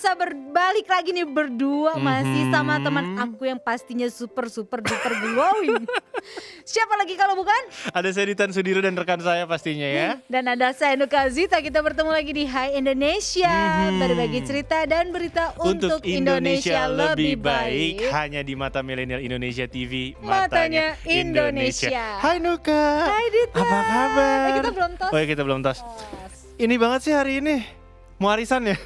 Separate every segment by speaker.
Speaker 1: pemirsa, berbalik lagi nih berdua masih sama teman aku yang pastinya super duper glowing. Siapa lagi kalau bukan?
Speaker 2: Ada saya Ditan Sudiro dan rekan saya pastinya ya.
Speaker 1: Dan ada saya Nuka Zita, kita bertemu lagi di Hai Indonesia. Berbagi cerita dan berita untuk Indonesia lebih baik.
Speaker 2: Hanya di Mata Milenial Indonesia TV,
Speaker 1: Matanya Indonesia.
Speaker 2: Hai Nuka.
Speaker 1: Hai Dita.
Speaker 2: Apa kabar?
Speaker 1: Kita belum tos.
Speaker 2: Oh ya, kita belum tos. Ini banget sih hari ini. Mau arisan ya?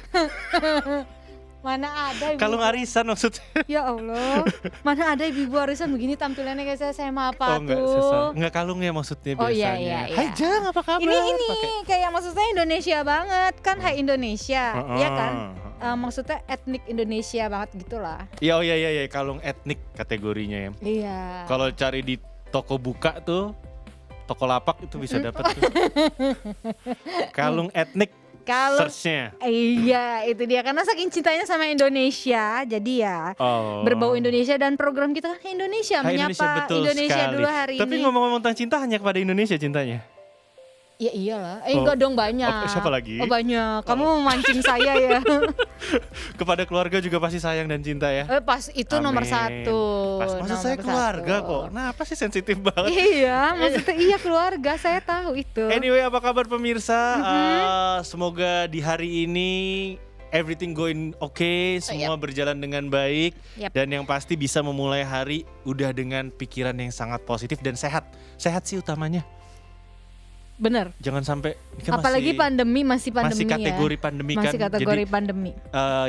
Speaker 1: Mana ada ibu.
Speaker 2: Kalung arisan maksudnya.
Speaker 1: Ya Allah, mana ada ibu arisan begini tampilannya kayak saya mah apa
Speaker 2: enggak,
Speaker 1: tuh?
Speaker 2: Enggak kalungnya maksudnya
Speaker 1: Oh,
Speaker 2: biasanya.
Speaker 1: iya.
Speaker 2: Hai Jang, apa kabar?
Speaker 1: Ini
Speaker 2: Pakai.
Speaker 1: kayak maksud saya Indonesia banget kan, Hai Indonesia, ya kan? Maksudnya etnik Indonesia banget gitulah.
Speaker 2: Iya, oh iya, kalung etnik kategorinya ya.
Speaker 1: Iya.
Speaker 2: Kalau cari di toko buka tuh, toko lapak itu bisa dapat tuh. Kalung etnik.
Speaker 1: Kalau
Speaker 2: Search-nya.
Speaker 1: iya itu dia, karena saking cintanya sama Indonesia, jadi ya berbau Indonesia dan program kita kan Indonesia,
Speaker 2: Hai
Speaker 1: menyapa
Speaker 2: betul
Speaker 1: Indonesia
Speaker 2: sekali.
Speaker 1: dulu hari
Speaker 2: Tapi
Speaker 1: ini.
Speaker 2: ngomong-ngomong tentang cinta, hanya kepada Indonesia cintanya.
Speaker 1: Ya iyalah, enggak dong banyak.
Speaker 2: Siapa lagi?
Speaker 1: Oh banyak, kamu memancing saya ya.
Speaker 2: Kepada keluarga juga pasti sayang dan cinta ya.
Speaker 1: Pas itu nomor
Speaker 2: Amin.
Speaker 1: satu.
Speaker 2: Maksud saya keluarga kok. Kenapa sih sensitif banget?
Speaker 1: Iya, maksudnya iya keluarga, saya tahu itu.
Speaker 2: Anyway, apa kabar pemirsa? Semoga di hari ini everything going okay, semua berjalan dengan baik. Dan yang pasti bisa memulai hari udah dengan pikiran yang sangat positif dan sehat. Sehat sih utamanya.
Speaker 1: Bener.
Speaker 2: Jangan sampai
Speaker 1: apalagi masih pandemi
Speaker 2: masih kategori
Speaker 1: ya.
Speaker 2: pandemi
Speaker 1: masih
Speaker 2: kan.
Speaker 1: kategori
Speaker 2: Jadi,
Speaker 1: pandemi.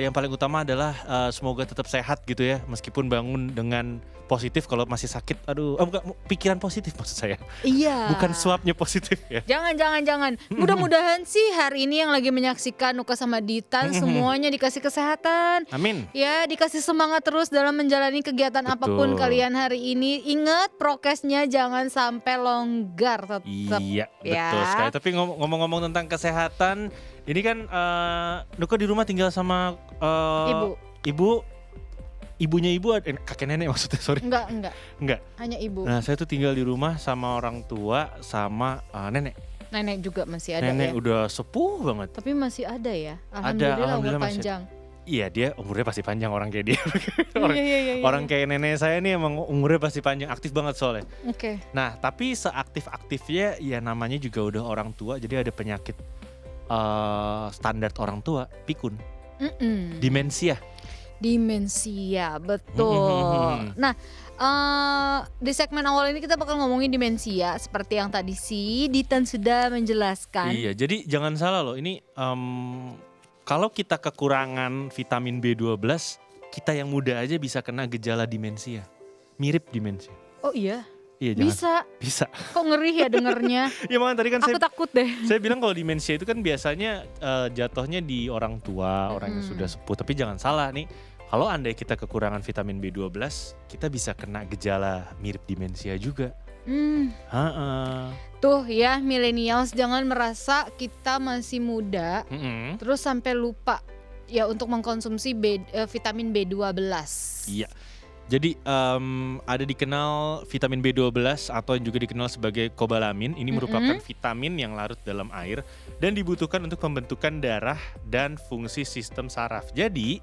Speaker 2: Yang paling utama adalah semoga tetap sehat gitu ya, meskipun bangun dengan positif. Kalau masih sakit, bukan pikiran positif maksud saya.
Speaker 1: Iya.
Speaker 2: Bukan swabnya positif ya.
Speaker 1: Jangan. Mudah-mudahan sih hari ini yang lagi menyaksikan Nuka sama Ditan semuanya dikasih kesehatan.
Speaker 2: Amin.
Speaker 1: Ya, dikasih semangat terus dalam menjalani kegiatan apapun kalian hari ini. Ingat prokesnya jangan sampai longgar tetap.
Speaker 2: Iya,
Speaker 1: ya.
Speaker 2: Betul sekali. Tapi ngomong-ngomong tentang kesehatan, ini kan Nuka di rumah tinggal sama ibunya ibu, kakek nenek maksudnya, sorry. Enggak.
Speaker 1: Hanya ibu.
Speaker 2: Nah, saya tuh tinggal di rumah sama orang tua sama nenek.
Speaker 1: Nenek juga masih ada.
Speaker 2: Nenek
Speaker 1: ya.
Speaker 2: udah sepuh banget.
Speaker 1: Tapi masih ada ya. Alhamdulillah umur panjang.
Speaker 2: Iya, dia umurnya pasti panjang orang kayak dia.
Speaker 1: Iya.
Speaker 2: Orang kayak nenek saya nih emang umurnya pasti panjang, aktif banget soalnya.
Speaker 1: Oke.
Speaker 2: Nah, tapi seaktif-aktifnya ya namanya juga udah orang tua, jadi ada penyakit standar orang tua, pikun. Demensia, betul. Nah, di segmen awal ini kita bakal ngomongin demensia seperti yang tadi si Ditan sudah menjelaskan. Iya, jadi jangan salah loh, ini kalau kita kekurangan vitamin B12, kita yang muda aja bisa kena gejala demensia, mirip demensia. Oh iya? Iya, bisa. Kok ngeri ya dengernya? Ya makanya tadi kan aku takut deh. Saya bilang kalau demensia itu kan biasanya jatuhnya di orang tua, orang yang sudah sepuh. Tapi jangan salah nih, kalau andai kita kekurangan vitamin B12, kita bisa kena gejala mirip demensia juga. Tuh ya millennials, jangan merasa kita masih muda, terus sampai lupa ya untuk mengkonsumsi vitamin B12. Iya. Jadi ada dikenal vitamin B12 atau juga dikenal sebagai kobalamin. Ini merupakan vitamin yang larut dalam air dan dibutuhkan untuk pembentukan darah dan fungsi sistem saraf. Jadi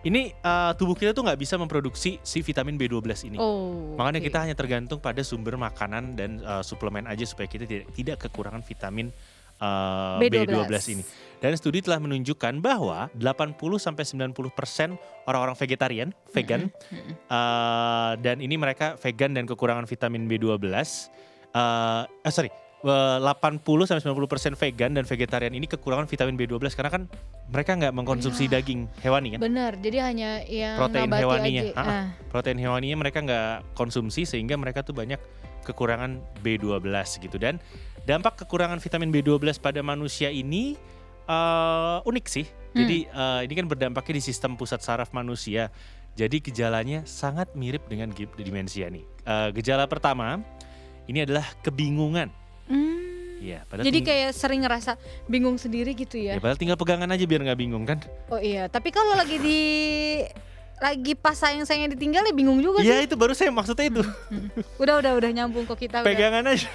Speaker 2: ini tubuh kita tuh nggak bisa memproduksi si vitamin B12 ini. Makanya kita hanya tergantung pada sumber makanan dan suplemen aja supaya kita tidak kekurangan vitamin B12 ini. Dan studi telah menunjukkan bahwa 80-90% orang-orang vegan, dan ini mereka vegan dan kekurangan vitamin B12. 80-90% vegan dan vegetarian ini kekurangan vitamin B12 karena kan mereka nggak mengkonsumsi daging hewani kan? Benar, jadi hanya yang protein hewaninya. Protein hewaninya mereka nggak konsumsi sehingga mereka tuh banyak kekurangan B12 gitu. Dan dampak kekurangan vitamin B12 pada manusia ini unik sih. Jadi ini kan berdampaknya di sistem pusat saraf manusia. Jadi gejalanya sangat mirip dengan demensia nih. Gejala pertama ini adalah kebingungan. Ya, jadi kayak sering ngerasa bingung sendiri gitu ya. Ya padahal tinggal pegangan aja biar nggak bingung kan. Oh iya, tapi kalau lagi pas sayang-sayangnya ditinggal ya bingung juga sih. Iya itu baru saya maksudnya itu. Udah nyambung kok kita. Pegangan aja.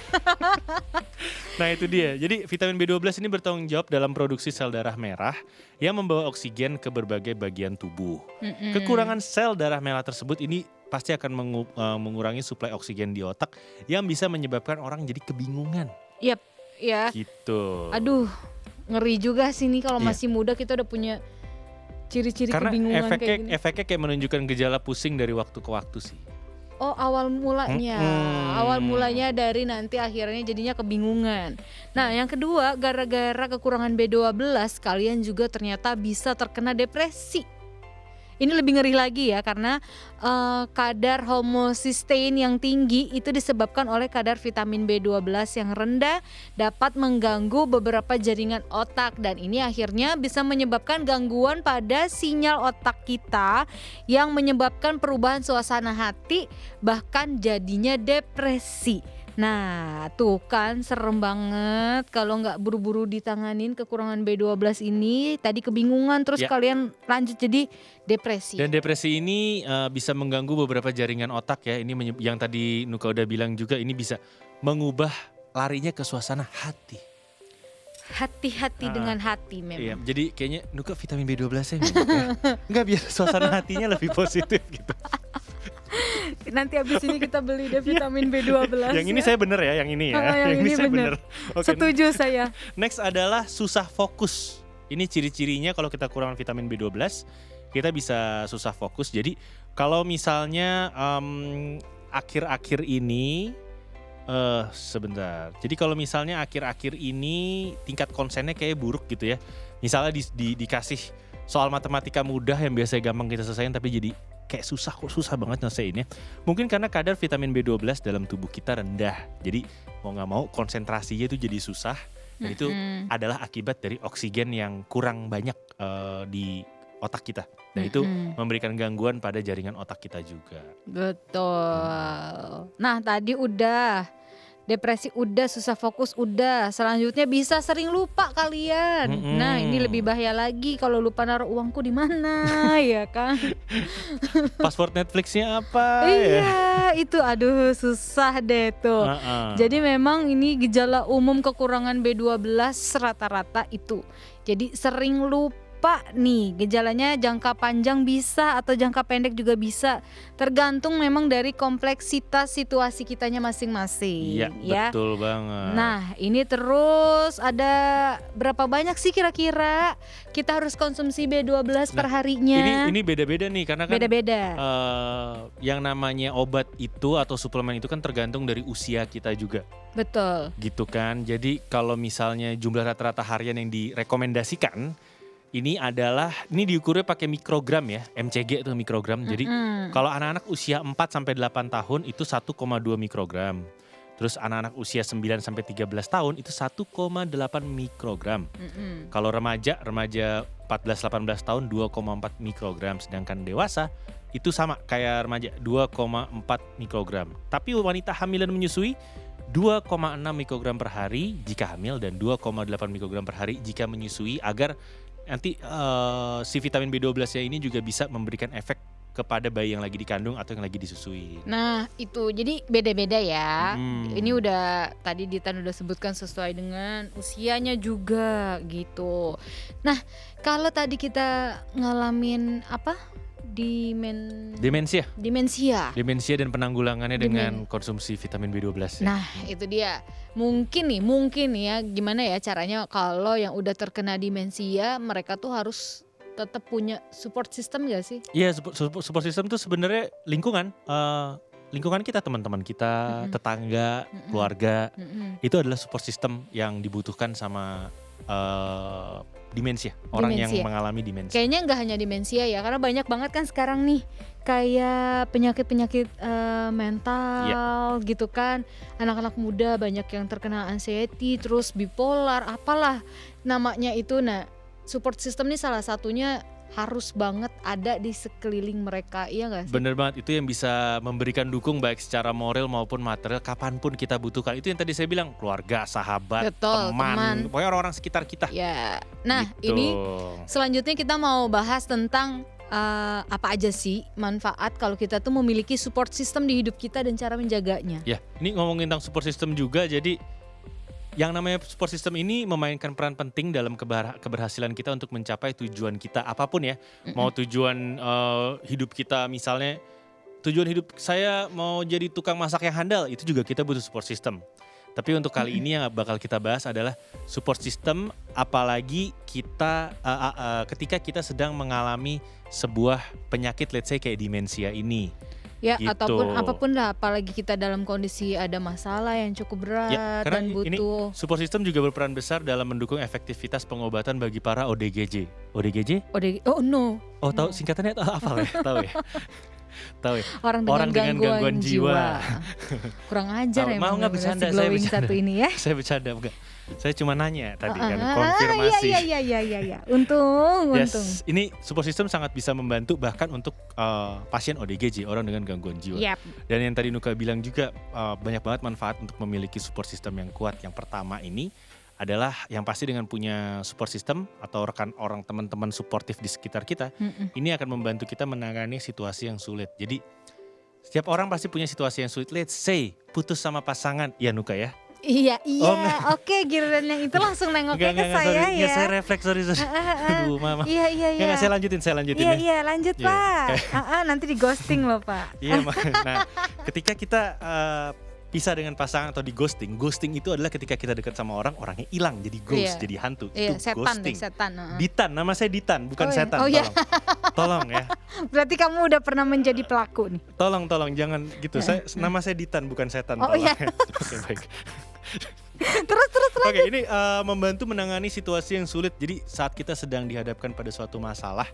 Speaker 2: Nah itu dia, jadi vitamin B12 ini bertanggung jawab dalam produksi sel darah merah yang membawa oksigen ke berbagai bagian tubuh. Kekurangan sel darah merah tersebut ini pasti akan mengurangi suplai oksigen di otak yang bisa menyebabkan orang jadi kebingungan.
Speaker 1: Yap, ya.
Speaker 2: Gitu.
Speaker 1: Aduh, ngeri juga sih nih kalau masih muda kita udah punya ciri-ciri kebingungan kayak gini.
Speaker 2: Karena efeknya kayak menunjukkan gejala pusing dari waktu ke waktu sih.
Speaker 1: Oh, awal mulanya dari nanti akhirnya jadinya kebingungan. Nah yang kedua, gara-gara kekurangan B12 kalian juga ternyata bisa terkena depresi. Ini lebih ngeri lagi ya, karena kadar homocysteine yang tinggi itu disebabkan oleh kadar vitamin B12 yang rendah dapat mengganggu beberapa jaringan otak, dan ini akhirnya bisa menyebabkan gangguan pada sinyal otak kita yang menyebabkan perubahan suasana hati, bahkan jadinya depresi. Nah tuh kan serem banget kalau nggak buru-buru ditanganin kekurangan B12 ini. Tadi kebingungan terus kalian lanjut jadi depresi.
Speaker 2: Dan depresi ini bisa mengganggu beberapa jaringan otak ya. Ini yang tadi Nuka udah bilang juga, ini bisa mengubah larinya ke suasana hati.
Speaker 1: Hati-hati dengan hati memang.
Speaker 2: Iya, jadi kayaknya Nuka vitamin B12 ya. Enggak, biar suasana hatinya lebih positif gitu.
Speaker 1: Nanti abis ini kita beli deh vitamin B12.
Speaker 2: Yang ini saya bener ya, yang ini ya.
Speaker 1: Yang ini saya bener. Okay. Setuju saya.
Speaker 2: Next adalah susah fokus. Ini ciri-cirinya kalau kita kurang vitamin B12, kita bisa susah fokus. Jadi kalau misalnya akhir-akhir ini sebentar. Jadi kalau misalnya akhir-akhir ini tingkat konsennya kayak buruk gitu ya. Misalnya dikasih soal matematika mudah yang biasanya gampang kita selesaiin, tapi jadi kayak susah banget nyelesainnya. Mungkin karena kadar vitamin B12 dalam tubuh kita rendah. Jadi mau gak mau konsentrasinya itu jadi susah. Dan itu adalah akibat dari oksigen yang kurang banyak di otak kita. Dan itu memberikan gangguan pada jaringan otak kita juga.
Speaker 1: Betul. Nah tadi udah depresi, udah susah fokus, udah. Selanjutnya bisa sering lupa kalian. Nah ini lebih bahaya lagi kalau lupa naruh uangku di mana, ya kan?
Speaker 2: Password Netflixnya apa?
Speaker 1: Iya itu aduh susah deh tuh. Jadi memang ini gejala umum kekurangan B12 rata-rata itu. Jadi sering lupa nih, gejalanya jangka panjang bisa atau jangka pendek juga bisa, tergantung memang dari kompleksitas situasi kitanya masing-masing.
Speaker 2: Iya
Speaker 1: ya.
Speaker 2: Betul banget.
Speaker 1: Nah ini terus ada berapa banyak sih kira-kira kita harus konsumsi B12 per harinya?
Speaker 2: Ini beda-beda nih, karena kan
Speaker 1: beda-beda.
Speaker 2: Yang namanya obat itu atau suplemen itu kan tergantung dari usia kita juga.
Speaker 1: Betul.
Speaker 2: Gitu kan, jadi kalau misalnya jumlah rata-rata harian yang direkomendasikan ini diukurnya pakai mikrogram ya, MCG itu mikrogram. Jadi kalau anak-anak usia 4 sampai 8 tahun itu 1,2 mikrogram. Terus anak-anak usia 9 sampai 13 tahun itu 1,8 mikrogram. Kalau remaja 14-18 tahun 2,4 mikrogram. Sedangkan dewasa itu sama kayak remaja 2,4 mikrogram. Tapi wanita hamil dan menyusui 2,6 mikrogram per hari jika hamil dan 2,8 mikrogram per hari jika menyusui, agar nanti si vitamin B12-nya ini juga bisa memberikan efek kepada bayi yang lagi dikandung atau yang lagi disusui.
Speaker 1: Nah itu jadi beda-beda ya. Ini udah tadi Ditan udah sebutkan sesuai dengan usianya juga gitu. Nah kalau tadi kita ngalamin apa? Demensia dan penanggulangannya dengan konsumsi vitamin B12 ya. Nah itu dia. Mungkin nih ya gimana ya caranya kalau yang udah terkena demensia, mereka tuh harus tetap punya support system gak sih?
Speaker 2: Iya, support system tuh sebenarnya lingkungan kita, teman-teman kita, tetangga, keluarga. Itu adalah support system yang dibutuhkan sama demensia, orang yang mengalami demensia.
Speaker 1: Kayaknya nggak hanya demensia ya, karena banyak banget kan sekarang nih kayak penyakit mental gitu kan. Anak-anak muda banyak yang terkena anxiety, terus bipolar, apalah namanya itu. Nah, support system nih salah satunya harus banget ada di sekeliling mereka, iya gak sih?
Speaker 2: Bener banget, itu yang bisa memberikan dukung baik secara moral maupun material kapanpun kita butuhkan. Itu yang tadi saya bilang, keluarga, sahabat, teman, pokoknya orang-orang sekitar kita.
Speaker 1: Ya, nah gitu. Ini selanjutnya kita mau bahas tentang apa aja sih manfaat kalau kita tuh memiliki support system di hidup kita dan cara menjaganya.
Speaker 2: Ya, ini ngomongin tentang support system juga, jadi yang namanya support system ini memainkan peran penting dalam keberhasilan kita untuk mencapai tujuan kita apapun ya. Mau tujuan hidup kita, misalnya tujuan hidup saya mau jadi tukang masak yang handal, itu juga kita butuh support system. Tapi untuk kali ini yang bakal kita bahas adalah support system, apalagi kita ketika kita sedang mengalami sebuah penyakit, let's say kayak demensia ini.
Speaker 1: Ya,
Speaker 2: gitu.
Speaker 1: Ataupun apapun lah, apalagi kita dalam kondisi ada masalah yang cukup berat
Speaker 2: ya, karena
Speaker 1: dan butuh.
Speaker 2: Ini support system juga berperan besar dalam mendukung efektivitas pengobatan bagi para ODGJ. ODGJ?
Speaker 1: Oh no.
Speaker 2: Oh tahu singkatannya apa ya? Tahu ya? Tahu ya?
Speaker 1: Orang dengan gangguan jiwa. Kurang ajar ya.
Speaker 2: Mau nggak bercanda?
Speaker 1: Saya bercanda. Satu ini ya.
Speaker 2: Saya bercanda enggak. Saya cuma nanya tadi kan, konfirmasi.
Speaker 1: Iya. Untung.
Speaker 2: Ini support system sangat bisa membantu bahkan untuk pasien ODGJ, orang dengan gangguan jiwa.
Speaker 1: Yep.
Speaker 2: Dan yang tadi Nuka bilang juga banyak banget manfaat untuk memiliki support system yang kuat. Yang pertama ini adalah yang pasti dengan punya support system atau rekan orang, teman-teman suportif di sekitar kita, ini akan membantu kita menangani situasi yang sulit. Jadi setiap orang pasti punya situasi yang sulit. Let's say putus sama pasangan, ya Nuka ya.
Speaker 1: Iya, oke, giliran yang itu langsung nengoknya ke saya
Speaker 2: sorry.
Speaker 1: ya.
Speaker 2: Saya refleks, sorry. Aduh, Mama.
Speaker 1: Iya.
Speaker 2: Nggak, saya lanjutin ya.
Speaker 1: Iya, lanjut Pak. Nanti di ghosting loh Pak.
Speaker 2: Iya, nah ketika kita pisah dengan pasangan atau di ghosting itu adalah ketika kita dekat sama orang, orangnya hilang, jadi ghost, jadi hantu.
Speaker 1: Iya,
Speaker 2: itu ghosting.
Speaker 1: Setan.
Speaker 2: Ditan, nama saya Ditan, bukan setan. Tolong ya.
Speaker 1: Berarti kamu udah pernah menjadi pelaku nih.
Speaker 2: Tolong, jangan gitu. Nama saya Ditan, bukan setan.
Speaker 1: Oh iya.
Speaker 2: Oke, baik.
Speaker 1: Terus.
Speaker 2: Oke, ini membantu menangani situasi yang sulit. Jadi saat kita sedang dihadapkan pada suatu masalah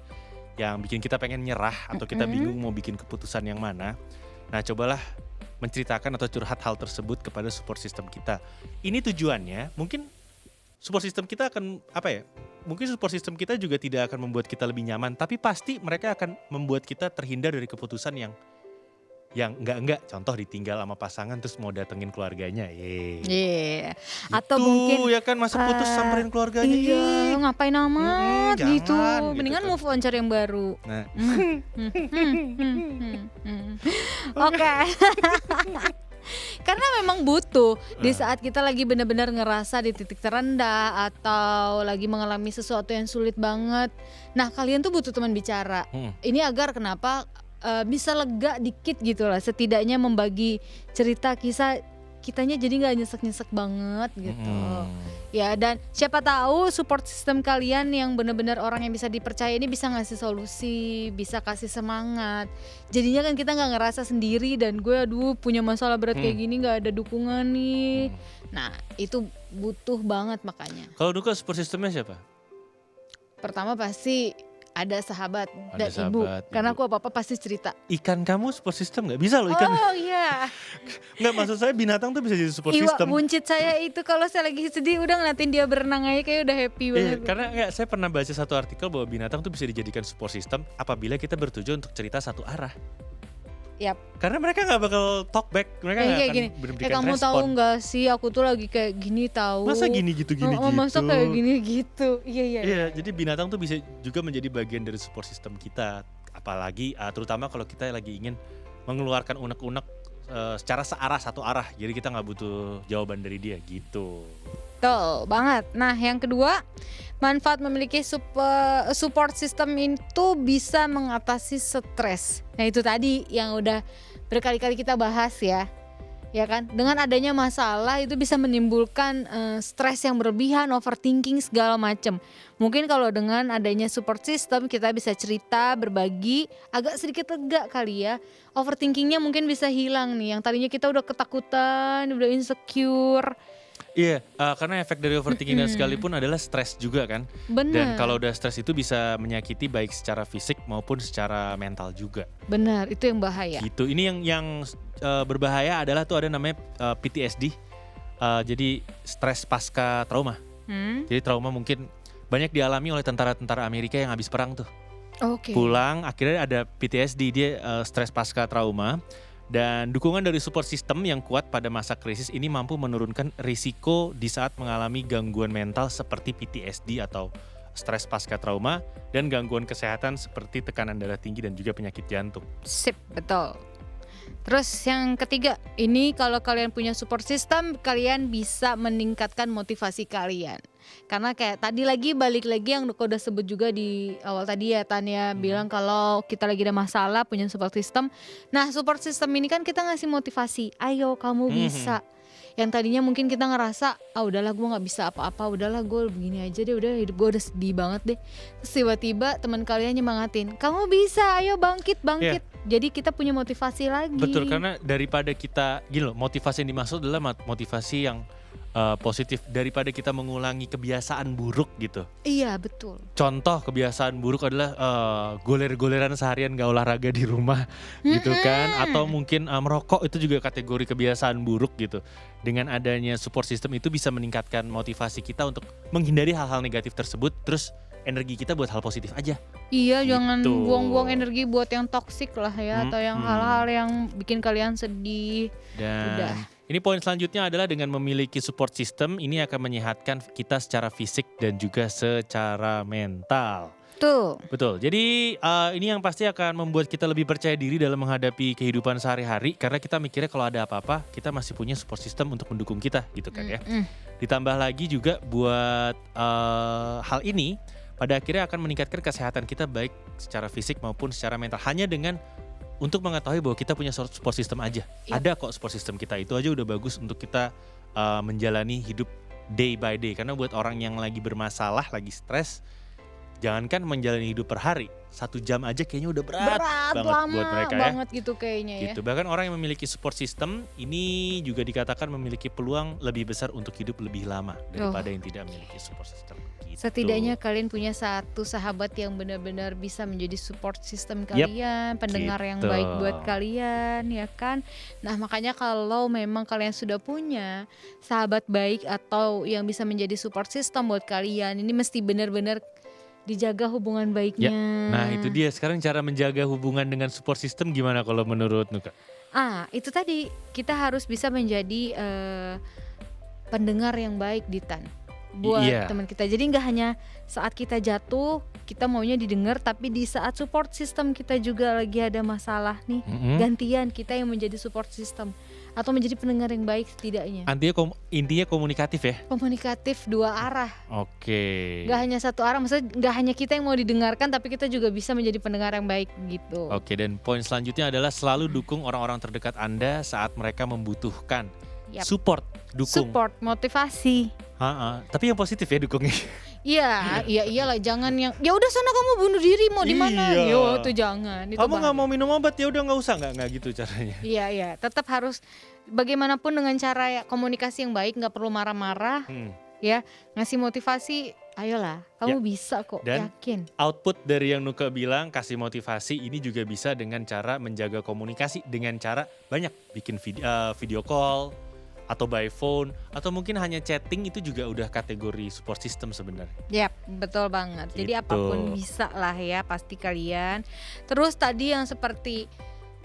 Speaker 2: yang bikin kita pengen nyerah atau kita bingung mau bikin keputusan yang mana, nah cobalah menceritakan atau curhat hal tersebut kepada support system kita. Ini tujuannya mungkin support system kita akan mungkin support system kita juga tidak akan membuat kita lebih nyaman, tapi pasti mereka akan membuat kita terhindar dari keputusan yang enggak. Contoh ditinggal sama pasangan terus mau datengin keluarganya.
Speaker 1: Iya.
Speaker 2: Atau mungkin ya kan, masa putus samperin keluarganya.
Speaker 1: Iya, ngapain amat gitu. Mendingan
Speaker 2: kan.
Speaker 1: Move on, cari yang baru.
Speaker 2: Nah.
Speaker 1: Oke. Karena memang butuh di saat kita lagi benar-benar ngerasa di titik terendah atau lagi mengalami sesuatu yang sulit banget. Nah, kalian tuh butuh teman bicara. Ini agar kenapa bisa lega dikit gitu lah, setidaknya membagi cerita kisah kitanya jadi nggak nyesek banget gitu. Ya, dan siapa tahu support system kalian yang benar-benar orang yang bisa dipercaya ini bisa ngasih solusi, bisa kasih semangat. Jadinya kan kita nggak ngerasa sendiri dan gue punya masalah berat kayak gini nggak ada dukungan nih. Nah, itu butuh banget makanya.
Speaker 2: Kalau Nuka support systemnya siapa?
Speaker 1: Pertama pasti ada sahabat dan ibu. Karena aku apa-apa pasti cerita.
Speaker 2: Ikan kamu support system gak? Bisa loh ikan.
Speaker 1: Oh iya.
Speaker 2: Nggak, maksud saya binatang tuh bisa jadi support system.
Speaker 1: Buncit saya itu kalau saya lagi sedih udah ngeliatin dia berenang aja kayak udah happy banget.
Speaker 2: Karena saya pernah baca satu artikel bahwa binatang tuh bisa dijadikan support system apabila kita bertujuan untuk cerita satu arah.
Speaker 1: Yap.
Speaker 2: Karena mereka nggak bakal talk back, mereka nggak akan memberikan
Speaker 1: kamu
Speaker 2: respon.
Speaker 1: Tahu nggak sih, aku tuh lagi kayak gini tahu.
Speaker 2: Masa gini gitu.
Speaker 1: Masa kayak gini gitu. Iya.
Speaker 2: Jadi binatang tuh bisa juga menjadi bagian dari support system kita. Apalagi terutama kalau kita lagi ingin mengeluarkan unek-unek secara searah, satu arah. Jadi kita nggak butuh jawaban dari dia gitu.
Speaker 1: Betul banget. Nah, yang kedua, manfaat memiliki support system itu bisa mengatasi stres. Nah, itu tadi yang udah berkali-kali kita bahas ya kan? Dengan adanya masalah itu bisa menimbulkan stres yang berlebihan, overthinking segala macam. Mungkin kalau dengan adanya support system kita bisa cerita, berbagi, agak sedikit lega kali ya. Overthinkingnya mungkin bisa hilang nih. Yang tadinya kita udah ketakutan, udah insecure.
Speaker 2: Iya, karena efek dari overthinking sekalipun adalah stres juga kan.
Speaker 1: Bener.
Speaker 2: Dan kalau udah stres itu bisa menyakiti baik secara fisik maupun secara mental juga.
Speaker 1: Benar, itu yang bahaya.
Speaker 2: Gitu. Ini yang berbahaya adalah tuh ada namanya PTSD. Jadi stres pasca trauma. Jadi trauma mungkin banyak dialami oleh tentara-tentara Amerika yang habis perang tuh.
Speaker 1: Oke.
Speaker 2: Pulang akhirnya ada PTSD, dia stres pasca trauma. Dan dukungan dari support system yang kuat pada masa krisis ini mampu menurunkan risiko di saat mengalami gangguan mental seperti PTSD atau stres pasca trauma dan gangguan kesehatan seperti tekanan darah tinggi dan juga penyakit jantung.
Speaker 1: Sip, betul. Terus yang ketiga, ini kalau kalian punya support system, kalian bisa meningkatkan motivasi kalian. Karena kayak tadi lagi balik lagi yang Nuka udah sebut juga di awal tadi ya, Tania bilang kalau kita lagi ada masalah punya support system. Nah, support system ini kan kita ngasih motivasi, ayo kamu bisa. Yang tadinya mungkin kita ngerasa udahlah gue nggak bisa apa-apa, udahlah gue begini aja deh, udah hidup gue udah sedih banget deh. Terus tiba-tiba teman kalian nyemangatin, kamu bisa, ayo bangkit. Jadi kita punya motivasi lagi.
Speaker 2: Betul, karena daripada kita gini loh, motivasi yang dimaksud adalah motivasi yang positif daripada kita mengulangi kebiasaan buruk gitu.
Speaker 1: Iya, betul.
Speaker 2: Contoh kebiasaan buruk adalah goler-goleran seharian gak olahraga di rumah gitu kan, atau mungkin merokok, itu juga kategori kebiasaan buruk gitu. Dengan adanya support system itu bisa meningkatkan motivasi kita untuk menghindari hal-hal negatif tersebut, terus energi kita buat hal positif aja.
Speaker 1: Iya, jangan buang-buang energi buat yang toksik lah ya, atau yang hal-hal yang bikin kalian sedih.
Speaker 2: Dan
Speaker 1: udah.
Speaker 2: Ini poin selanjutnya adalah dengan memiliki support system ini akan menyehatkan kita secara fisik dan juga secara mental. Betul. Jadi ini yang pasti akan membuat kita lebih percaya diri dalam menghadapi kehidupan sehari-hari, karena kita mikirnya kalau ada apa-apa kita masih punya support system untuk mendukung kita gitu kan ya. Ditambah lagi juga buat hal ini pada akhirnya akan meningkatkan kesehatan kita baik secara fisik maupun secara mental, hanya dengan untuk mengetahui bahwa kita punya support system aja. Ada kok support system kita, itu aja udah bagus untuk kita menjalani hidup day by day. Karena buat orang yang lagi bermasalah, lagi stres, jangankan menjalani hidup per hari, 1 jam aja kayaknya udah berat banget buat mereka ya.
Speaker 1: Banget gitu kayaknya ya.
Speaker 2: Gitu. Bahkan orang yang memiliki support system ini juga dikatakan memiliki peluang lebih besar untuk hidup lebih lama daripada yang tidak memiliki support system. Gitu.
Speaker 1: Setidaknya kalian punya satu sahabat yang benar-benar bisa menjadi support system kalian, pendengar yang baik buat kalian, ya kan? Nah, makanya kalau memang kalian sudah punya sahabat baik atau yang bisa menjadi support system buat kalian, ini mesti benar-benar dijaga hubungan baiknya.
Speaker 2: Nah, itu dia. Sekarang cara menjaga hubungan dengan support system gimana kalau menurut Nuka?
Speaker 1: Itu tadi kita harus bisa menjadi pendengar yang baik, Ditan, buat teman kita. Jadi nggak hanya saat kita jatuh kita maunya didengar, tapi di saat support system kita juga lagi ada masalah nih, gantian kita yang menjadi support system atau menjadi pendengar yang baik setidaknya.
Speaker 2: Intinya komunikatif ya?
Speaker 1: Komunikatif 2 arah.
Speaker 2: Oke.
Speaker 1: Gak hanya 1 arah, maksudnya gak hanya kita yang mau didengarkan, tapi kita juga bisa menjadi pendengar yang baik gitu.
Speaker 2: Oke, dan poin selanjutnya adalah selalu dukung orang-orang terdekat Anda saat mereka membutuhkan. Support, dukung.
Speaker 1: Support, motivasi.
Speaker 2: Tapi yang positif ya dukungnya.
Speaker 1: Iyalah, jangan yang ya udah sana kamu bunuh diri mau di mana. Yo, itu jangan. Itu
Speaker 2: kamu nggak mau minum obat, ya udah nggak usah, nggak gitu caranya.
Speaker 1: Iya, tetap harus bagaimanapun dengan cara komunikasi yang baik, nggak perlu marah-marah. Ya, ngasih motivasi, ayolah, kamu bisa kok,
Speaker 2: dan
Speaker 1: yakin.
Speaker 2: Output dari yang Nuka bilang, kasih motivasi ini juga bisa dengan cara menjaga komunikasi, dengan cara banyak bikin video call atau by phone, atau mungkin hanya chatting, itu juga udah kategori support system sebenarnya.
Speaker 1: Yap, betul banget. Gitu. Jadi apapun bisa lah ya pasti kalian. Terus tadi yang seperti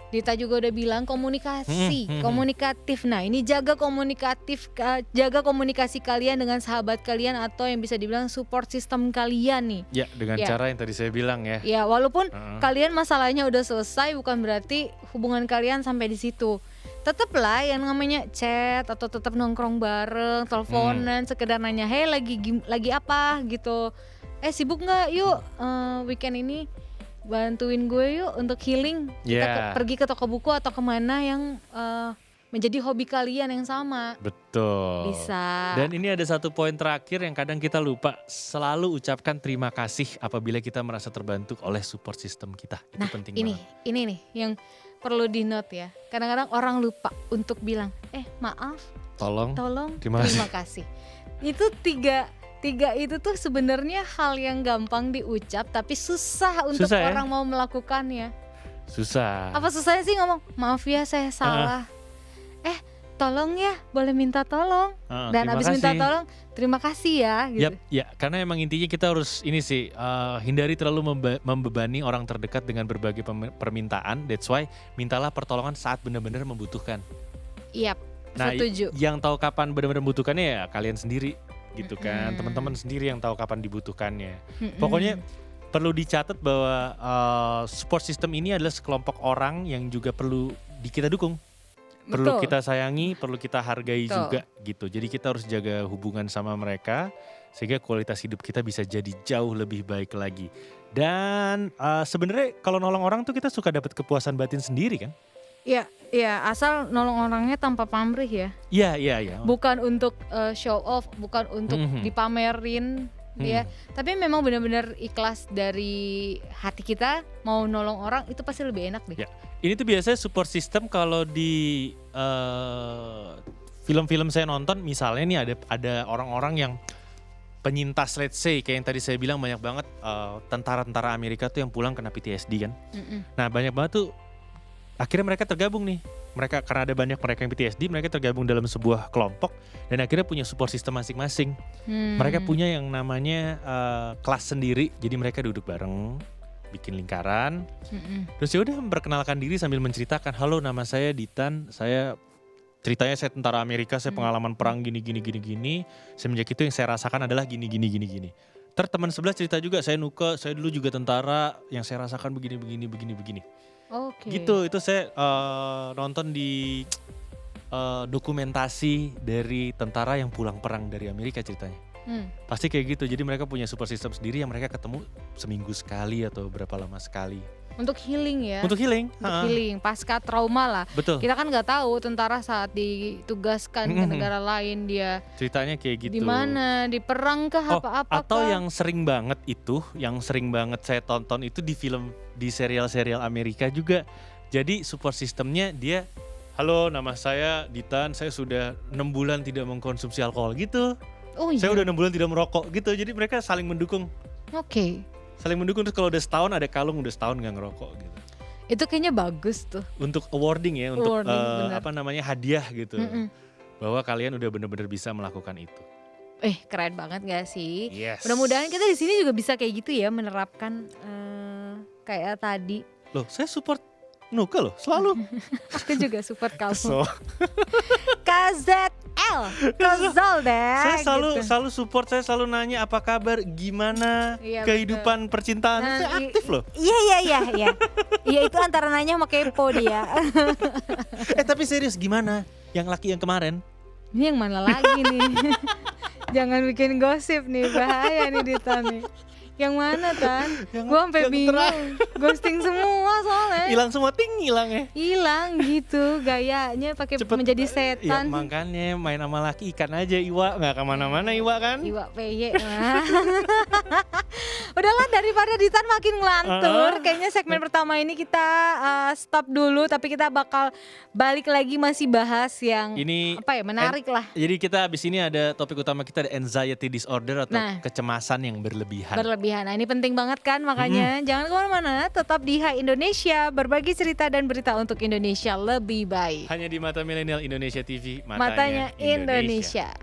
Speaker 1: Dita juga udah bilang komunikasi, komunikatif. Nah, ini jaga komunikasi kalian dengan sahabat kalian atau yang bisa dibilang support system kalian nih.
Speaker 2: Ya, dengan cara yang tadi saya bilang ya.
Speaker 1: Ya, walaupun kalian masalahnya udah selesai, bukan berarti hubungan kalian sampai di situ. Tetaplah yang namanya chat atau tetap nongkrong bareng, teleponan, sekedar nanya, hey lagi apa gitu. Sibuk nggak? Yuk weekend ini bantuin gue yuk untuk healing. Kita pergi ke toko buku atau kemana yang menjadi hobi kalian yang sama.
Speaker 2: Betul.
Speaker 1: Bisa.
Speaker 2: Dan ini ada satu poin terakhir yang kadang kita lupa. Selalu ucapkan terima kasih apabila kita merasa terbantu oleh support system kita. Itu penting banget. Ini
Speaker 1: nih yang perlu di note ya. Kadang-kadang orang lupa untuk bilang, maaf, tolong, terima kasih. Itu tiga itu tuh sebenarnya hal yang gampang diucap, tapi susah untuk orang mau melakukannya.
Speaker 2: Susah.
Speaker 1: Apa susahnya sih ngomong, maaf ya saya salah. Tolong ya, boleh minta tolong. Dan abis minta tolong, terima kasih ya. Gitu.
Speaker 2: Ya, karena emang intinya kita harus ini sih, hindari terlalu membebani orang terdekat dengan berbagai permintaan. That's why mintalah pertolongan saat benar-benar membutuhkan.
Speaker 1: Yap, setuju.
Speaker 2: Yang tahu kapan benar-benar membutuhkannya ya kalian sendiri gitu kan. Teman-teman sendiri yang tahu kapan dibutuhkannya. Pokoknya perlu dicatat bahwa support system ini adalah sekelompok orang yang juga perlu kita dukung. Perlu
Speaker 1: Betul.
Speaker 2: kita sayangi, perlu kita hargai
Speaker 1: Betul.
Speaker 2: juga gitu. Jadi kita harus jaga hubungan sama mereka sehingga kualitas hidup kita bisa jadi jauh lebih baik lagi. Dan sebenarnya kalau nolong orang tuh kita suka dapat kepuasan batin sendiri kan?
Speaker 1: Iya, asal nolong orangnya tanpa pamrih ya.
Speaker 2: Iya.
Speaker 1: Bukan untuk show off, bukan untuk dipamerin ya. Tapi memang benar-benar ikhlas dari hati kita mau nolong orang itu pasti lebih enak deh.
Speaker 2: Ya. Ini tuh biasanya support system kalau di film-film saya nonton, misalnya nih ada orang-orang yang penyintas, let's say kayak yang tadi saya bilang banyak banget tentara-tentara Amerika tuh yang pulang kena PTSD kan. Nah banyak banget tuh akhirnya mereka tergabung nih. Mereka karena ada banyak mereka yang PTSD, mereka tergabung dalam sebuah kelompok dan akhirnya punya support system masing-masing. Mereka punya yang namanya kelas sendiri, jadi mereka duduk bareng, bikin lingkaran. Terus ya udah memperkenalkan diri sambil menceritakan, halo nama saya Ditan, ceritanya saya tentara Amerika, saya pengalaman perang gini. Semenjak itu yang saya rasakan adalah gini. Terus teman sebelah cerita juga, saya Nuka, saya dulu juga tentara, yang saya rasakan begini.
Speaker 1: Oke.
Speaker 2: Gitu, itu saya nonton di dokumentasi dari tentara yang pulang perang dari Amerika ceritanya. Pasti kayak gitu, jadi mereka punya support system sendiri yang mereka ketemu seminggu sekali atau berapa lama sekali.
Speaker 1: Untuk healing ya.
Speaker 2: Untuk healing.
Speaker 1: Pasca trauma lah.
Speaker 2: Betul.
Speaker 1: Kita kan nggak tahu tentara saat ditugaskan ke negara lain dia
Speaker 2: ceritanya kayak gitu.
Speaker 1: Di mana, di perang kah apa-apa
Speaker 2: atau
Speaker 1: kah?
Speaker 2: yang sering banget saya tonton itu di film, di serial-serial Amerika juga. Jadi support systemnya dia, halo nama saya Ditan, saya sudah 6 bulan tidak mengkonsumsi alkohol gitu.
Speaker 1: Oh iya.
Speaker 2: Saya udah 6 bulan tidak merokok gitu. Jadi mereka saling mendukung.
Speaker 1: Oke.
Speaker 2: Saling mendukung, terus kalau udah setahun ada kalung udah setahun gak ngerokok gitu.
Speaker 1: Itu kayaknya bagus tuh.
Speaker 2: Untuk awarding ya, untuk
Speaker 1: bener.
Speaker 2: hadiah gitu. Bahwa kalian udah bener-bener bisa melakukan itu.
Speaker 1: Keren banget gak sih?
Speaker 2: Yes.
Speaker 1: Mudah-mudahan kita di sini juga bisa kayak gitu ya, menerapkan kayak tadi.
Speaker 2: Loh, saya support Nuka loh, selalu.
Speaker 1: Aku juga support kamu.
Speaker 2: So.
Speaker 1: KZL, Kozol deh.
Speaker 2: Saya
Speaker 1: gitu.
Speaker 2: selalu support, saya selalu nanya apa kabar, gimana kehidupan percintaan. Saya aktif loh.
Speaker 1: Iya. Iya itu antara nanya sama kepo dia.
Speaker 2: Tapi serius gimana? Yang laki yang kemarin?
Speaker 1: Ini yang mana lagi nih? Jangan bikin gosip nih, bahaya nih Dita nih. Yang mana Tan? Gue sampai bingung. Ghosting semua soalnya.
Speaker 2: Hilang semua, hilang ya.
Speaker 1: Hilang gitu gayanya, pakai menjadi setan.
Speaker 2: Ya makanya main sama laki ikan aja, Iwa nggak kemana-mana Iwa kan?
Speaker 1: Iwa PY lah. Udahlah daripada Ditan makin ngelantur, kayaknya segmen pertama ini kita stop dulu. Tapi kita bakal balik lagi masih bahas yang
Speaker 2: ini
Speaker 1: menarik lah.
Speaker 2: Jadi kita abis ini ada topik utama kita, ada anxiety disorder atau kecemasan yang berlebihan. Nah
Speaker 1: ini penting banget kan, makanya jangan kemana-mana, tetap di Hai Indonesia, berbagi cerita dan berita untuk Indonesia lebih baik.
Speaker 2: Hanya di Mata Milenial Indonesia TV,
Speaker 1: matanya Indonesia.